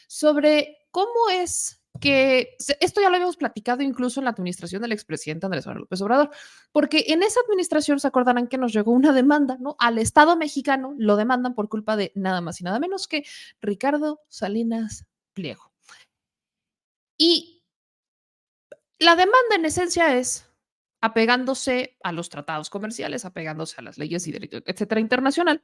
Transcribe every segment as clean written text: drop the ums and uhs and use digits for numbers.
sobre cómo es que esto ya lo habíamos platicado incluso en la administración del expresidente Andrés Manuel López Obrador, porque en esa administración se acordarán que nos llegó una demanda, ¿no? Al Estado mexicano lo demandan por culpa de nada más y nada menos que Ricardo Salinas Pliego. Y la demanda en esencia es apegándose a los tratados comerciales, apegándose a las leyes y derecho, etcétera, internacional.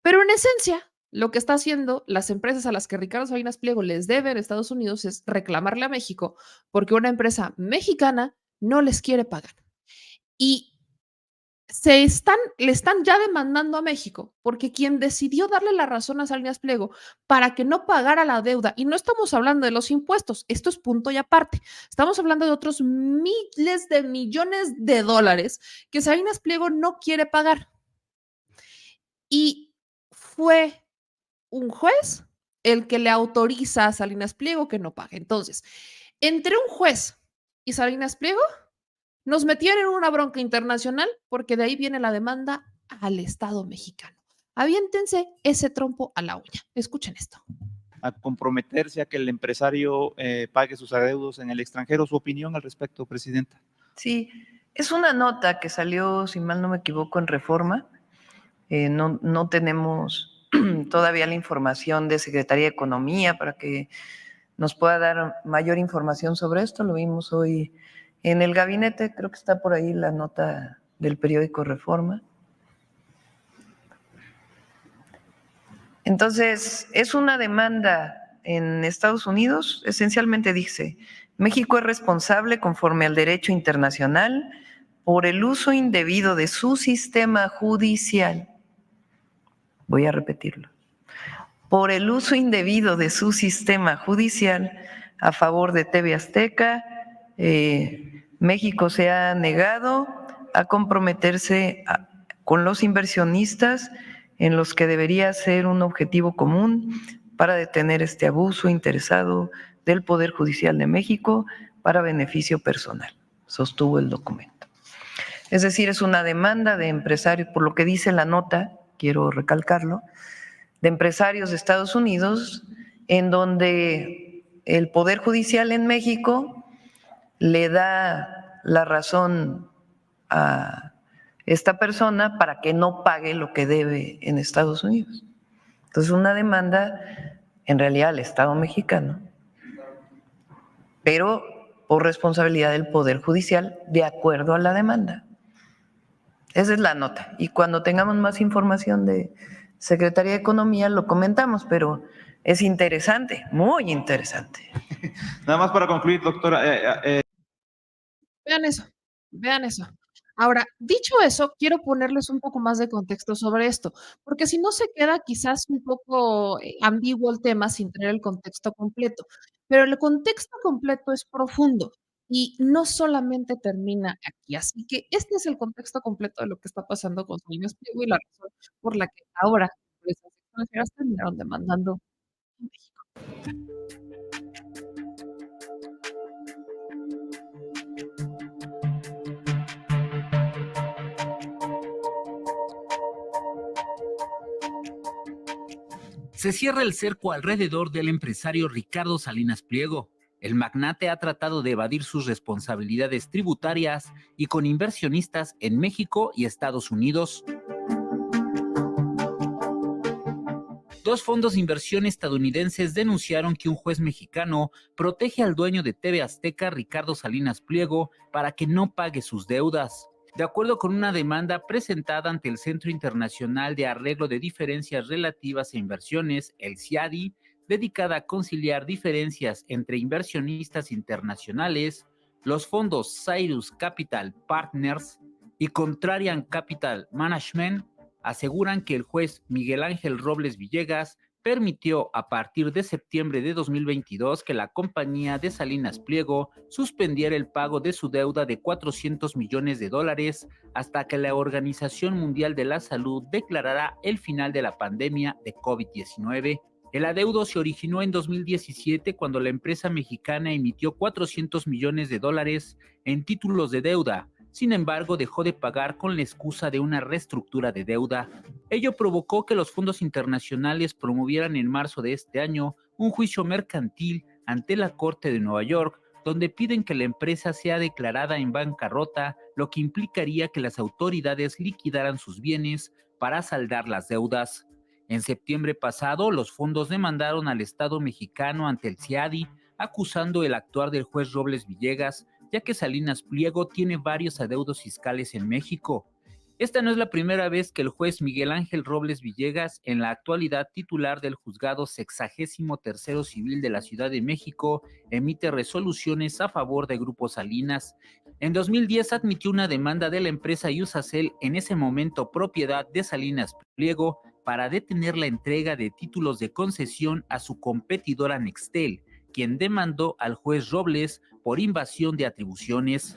Pero en esencia, lo que está haciendo las empresas a las que Ricardo Salinas Pliego les debe en Estados Unidos es reclamarle a México porque una empresa mexicana no les quiere pagar. Y le están ya demandando a México porque quien decidió darle la razón a Salinas Pliego para que no pagara la deuda, y no estamos hablando de los impuestos, esto es punto y aparte, estamos hablando de otros miles de millones de dólares que Salinas Pliego no quiere pagar. Y fue un juez el que le autoriza a Salinas Pliego que no pague. Entonces, entre un juez y Salinas Pliego, nos metieron en una bronca internacional porque de ahí viene la demanda al Estado mexicano. Aviéntense ese trompo a la uña. Escuchen esto. A comprometerse a que el empresario pague sus adeudos en el extranjero. ¿Su opinión al respecto, presidenta? Sí, es una nota que salió, si mal no me equivoco, en Reforma. No tenemos todavía la información de Secretaría de Economía para que nos pueda dar mayor información sobre esto. Lo vimos hoy en el gabinete, creo que está por ahí la nota del periódico Reforma. Entonces, es una demanda en Estados Unidos, esencialmente dice, México es responsable conforme al derecho internacional por el uso indebido de su sistema judicial. Voy a repetirlo. Por el uso indebido de su sistema judicial a favor de TV Azteca, México se ha negado a comprometerse con los inversionistas en los que debería ser un objetivo común para detener este abuso interesado del Poder Judicial de México para beneficio personal, sostuvo el documento. Es decir, es una demanda de empresarios, por lo que dice la nota, quiero recalcarlo, de empresarios de Estados Unidos, en donde el Poder Judicial en México le da la razón a esta persona para que no pague lo que debe en Estados Unidos. Entonces, una demanda en realidad al Estado mexicano, pero por responsabilidad del Poder Judicial de acuerdo a la demanda. Esa es la nota. Y cuando tengamos más información de Secretaría de Economía lo comentamos, pero es interesante, muy interesante. Nada más para concluir, doctora. Vean eso, vean eso. Ahora, dicho eso, quiero ponerles un poco más de contexto sobre esto, porque si no se queda quizás un poco ambiguo el tema sin tener el contexto completo, pero el contexto completo es profundo y no solamente termina aquí. Así que este es el contexto completo de lo que está pasando con Salinas Pliego y la razón por la que ahora empresas extranjeras terminaron demandando a México. Se cierra el cerco alrededor del empresario Ricardo Salinas Pliego. El magnate ha tratado de evadir sus responsabilidades tributarias y con inversionistas en México y Estados Unidos. Dos fondos de inversión estadounidenses denunciaron que un juez mexicano protege al dueño de TV Azteca, Ricardo Salinas Pliego, para que no pague sus deudas. De acuerdo con una demanda presentada ante el Centro Internacional de Arreglo de Diferencias Relativas a Inversiones, el CIADI, dedicada a conciliar diferencias entre inversionistas internacionales, los fondos Cyrus Capital Partners y Contrarian Capital Management aseguran que el juez Miguel Ángel Robles Villegas permitió a partir de septiembre de 2022 que la compañía de Salinas Pliego suspendiera el pago de su deuda de $400 millones hasta que la Organización Mundial de la Salud declarara el final de la pandemia de COVID-19. El adeudo se originó en 2017 cuando la empresa mexicana emitió $400 millones en títulos de deuda, Sin embargo, dejó de pagar con la excusa de una reestructura de deuda. Ello provocó que los fondos internacionales promovieran en marzo de este año un juicio mercantil ante la Corte de Nueva York, donde piden que la empresa sea declarada en bancarrota, lo que implicaría que las autoridades liquidaran sus bienes para saldar las deudas. En septiembre pasado, los fondos demandaron al Estado mexicano ante el CIADI, acusando el actuar del juez Robles Villegas, ya que Salinas Pliego tiene varios adeudos fiscales en México. Esta no es la primera vez que el juez Miguel Ángel Robles Villegas, en la actualidad titular del Juzgado 63º Civil de la Ciudad de México, emite resoluciones a favor de Grupo Salinas. En 2010 admitió una demanda de la empresa Iusacell, en ese momento propiedad de Salinas Pliego, para detener la entrega de títulos de concesión a su competidora Nextel, quien demandó al juez Robles por invasión de atribuciones.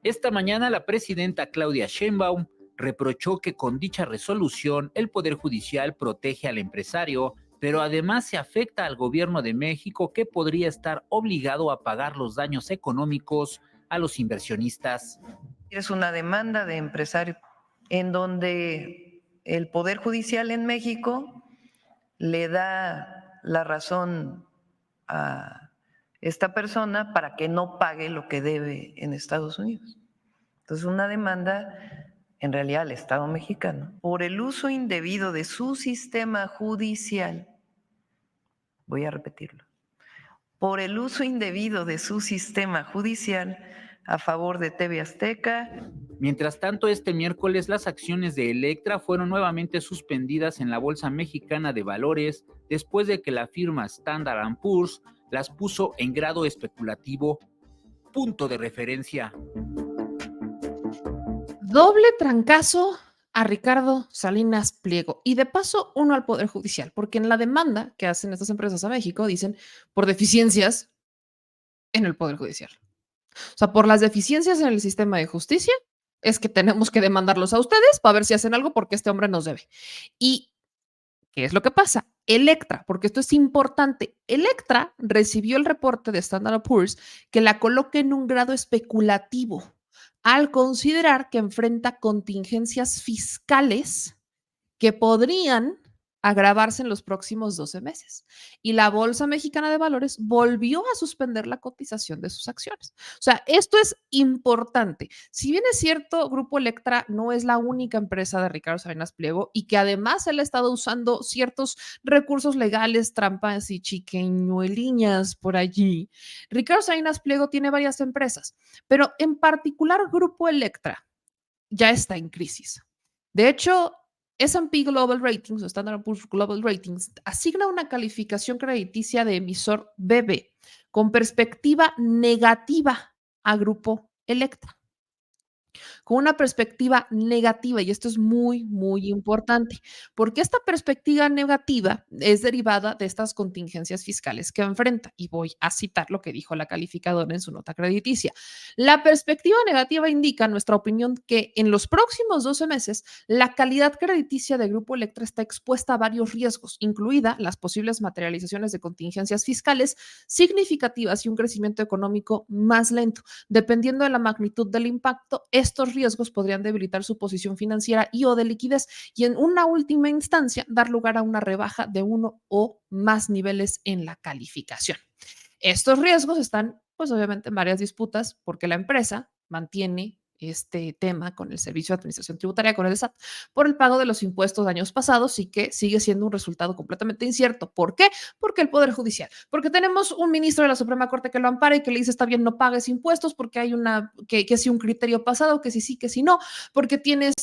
Esta mañana la presidenta Claudia Sheinbaum reprochó que con dicha resolución el Poder Judicial protege al empresario, pero además se afecta al gobierno de México, que podría estar obligado a pagar los daños económicos a los inversionistas. Es una demanda de empresario en donde el Poder Judicial en México le da la razón a esta persona para que no pague lo que debe en Estados Unidos. Entonces, una demanda en realidad al Estado mexicano por el uso indebido de su sistema judicial. Voy a repetirlo. Por el uso indebido de su sistema judicial a favor de TV Azteca. Mientras tanto, este miércoles las acciones de Electra fueron nuevamente suspendidas en la Bolsa Mexicana de Valores después de que la firma Standard & Poor's las puso en grado especulativo. Punto de referencia. Doble trancazo a Ricardo Salinas Pliego y de paso uno al Poder Judicial, porque en la demanda que hacen estas empresas a México dicen por deficiencias en el Poder Judicial. O sea, por las deficiencias en el sistema de justicia es que tenemos que demandarlos a ustedes para ver si hacen algo porque este hombre nos debe. ¿Y qué es lo que pasa? Electra, porque esto es importante, Electra recibió el reporte de Standard & Poor's que la coloca en un grado especulativo al considerar que enfrenta contingencias fiscales que podrían agravarse en los próximos 12 meses. Y la Bolsa Mexicana de Valores volvió a suspender la cotización de sus acciones. O sea, esto es importante. Si bien es cierto, Grupo Electra no es la única empresa de Ricardo Salinas Pliego y que además él ha estado usando ciertos recursos legales, trampas y chiqueñueliñas por allí. Ricardo Salinas Pliego tiene varias empresas, pero en particular Grupo Electra ya está en crisis. De hecho, S&P Global Ratings o Standard & Poor's Global Ratings asigna una calificación crediticia de emisor BB con perspectiva negativa a Grupo Electra. Con una perspectiva negativa, y esto es muy, muy importante, porque esta perspectiva negativa es derivada de estas contingencias fiscales que enfrenta, y voy a citar lo que dijo la calificadora en su nota crediticia. La perspectiva negativa indica, en nuestra opinión, que en los próximos 12 meses, la calidad crediticia de Grupo Electra está expuesta a varios riesgos, incluida las posibles materializaciones de contingencias fiscales significativas y un crecimiento económico más lento. Dependiendo de la magnitud del impacto, estos riesgos podrían debilitar su posición financiera y o de liquidez y en una última instancia dar lugar a una rebaja de uno o más niveles en la calificación. Estos riesgos están, pues obviamente, en varias disputas porque la empresa mantiene este tema con el Servicio de Administración Tributaria, con el SAT, por el pago de los impuestos de años pasados y que sigue siendo un resultado completamente incierto. ¿Por qué? Porque el Poder Judicial, porque tenemos un ministro de la Suprema Corte que lo ampara y que le dice está bien, no pagues impuestos porque hay que si un criterio pasado, que si sí, que si no, porque tienes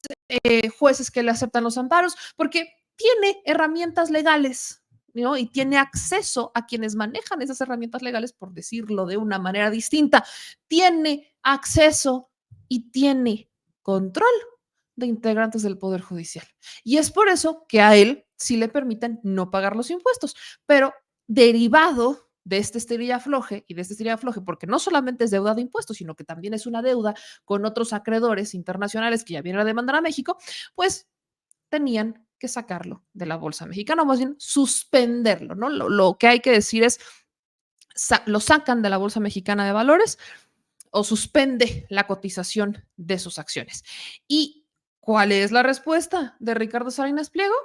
jueces que le aceptan los amparos, porque tiene herramientas legales, ¿no? Y tiene acceso a quienes manejan esas herramientas legales, por decirlo de una manera distinta, tiene acceso y tiene control de integrantes del Poder Judicial. Y es por eso que a él sí le permiten no pagar los impuestos, pero derivado de este estirilla-afloje y de este estirilla-afloje, porque no solamente es deuda de impuestos, sino que también es una deuda con otros acreedores internacionales que ya vienen a demandar a México, pues tenían que sacarlo de la Bolsa Mexicana, o más bien suspenderlo, ¿no? Lo que hay que decir es, lo sacan de la Bolsa Mexicana de Valores, o suspende la cotización de sus acciones. ¿Y cuál es la respuesta de Ricardo Salinas Pliego?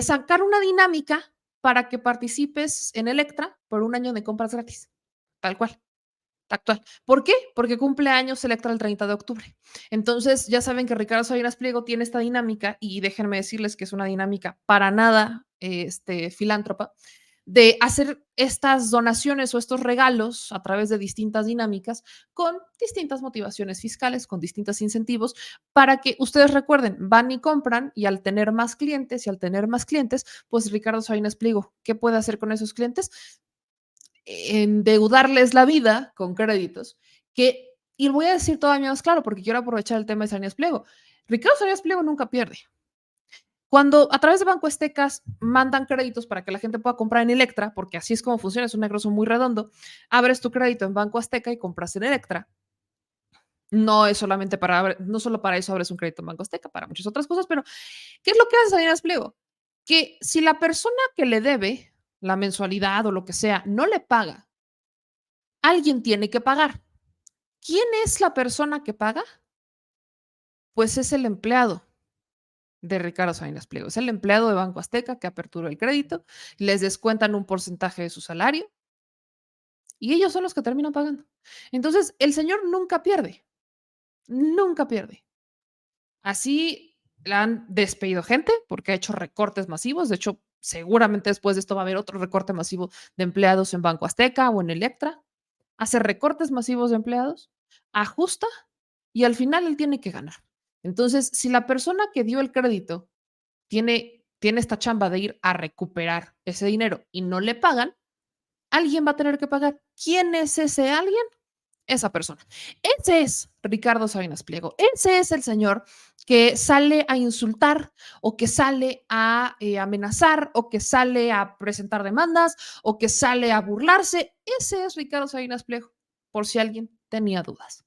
Sacar una dinámica para que participes en Electra por 1 año de compras gratis, tal cual. Actual. ¿Por qué? Porque cumple años Electra el 30 de octubre. Entonces, ya saben que Ricardo Salinas Pliego tiene esta dinámica y déjenme decirles que es una dinámica para nada filántropa de hacer estas donaciones o estos regalos a través de distintas dinámicas con distintas motivaciones fiscales, con distintos incentivos, para que ustedes recuerden, van y compran y al tener más clientes pues Ricardo Salinas Pliego, ¿qué puede hacer con esos clientes? Endeudarles la vida con créditos, y lo voy a decir todavía más claro porque quiero aprovechar el tema de Salinas Pliego. Ricardo Salinas Pliego nunca pierde. Cuando a través de Banco Aztecas mandan créditos para que la gente pueda comprar en Electra, porque así es como funciona, es un negocio muy redondo, abres tu crédito en Banco Azteca y compras en Electra. No es solamente no solo para eso abres un crédito en Banco Azteca, para muchas otras cosas, pero ¿qué es lo que hace Salinas Pliego? Que si la persona que le debe la mensualidad o lo que sea no le paga, alguien tiene que pagar. ¿Quién es la persona que paga? Pues es el empleado de Ricardo Salinas Pliego. Es el empleado de Banco Azteca que aperturó el crédito, les descuentan un porcentaje de su salario y ellos son los que terminan pagando. Entonces, el señor nunca pierde, nunca pierde. Así le han despedido gente porque ha hecho recortes masivos. De hecho, seguramente después de esto va a haber otro recorte masivo de empleados en Banco Azteca o en Electra. Hace recortes masivos de empleados, ajusta y al final él tiene que ganar. Entonces, si la persona que dio el crédito tiene esta chamba de ir a recuperar ese dinero y no le pagan, alguien va a tener que pagar. ¿Quién es ese alguien? Esa persona. Ese es Ricardo Salinas Pliego. Ese es el señor que sale a insultar o que sale a amenazar o que sale a presentar demandas o que sale a burlarse. Ese es Ricardo Salinas Pliego, por si alguien tenía dudas.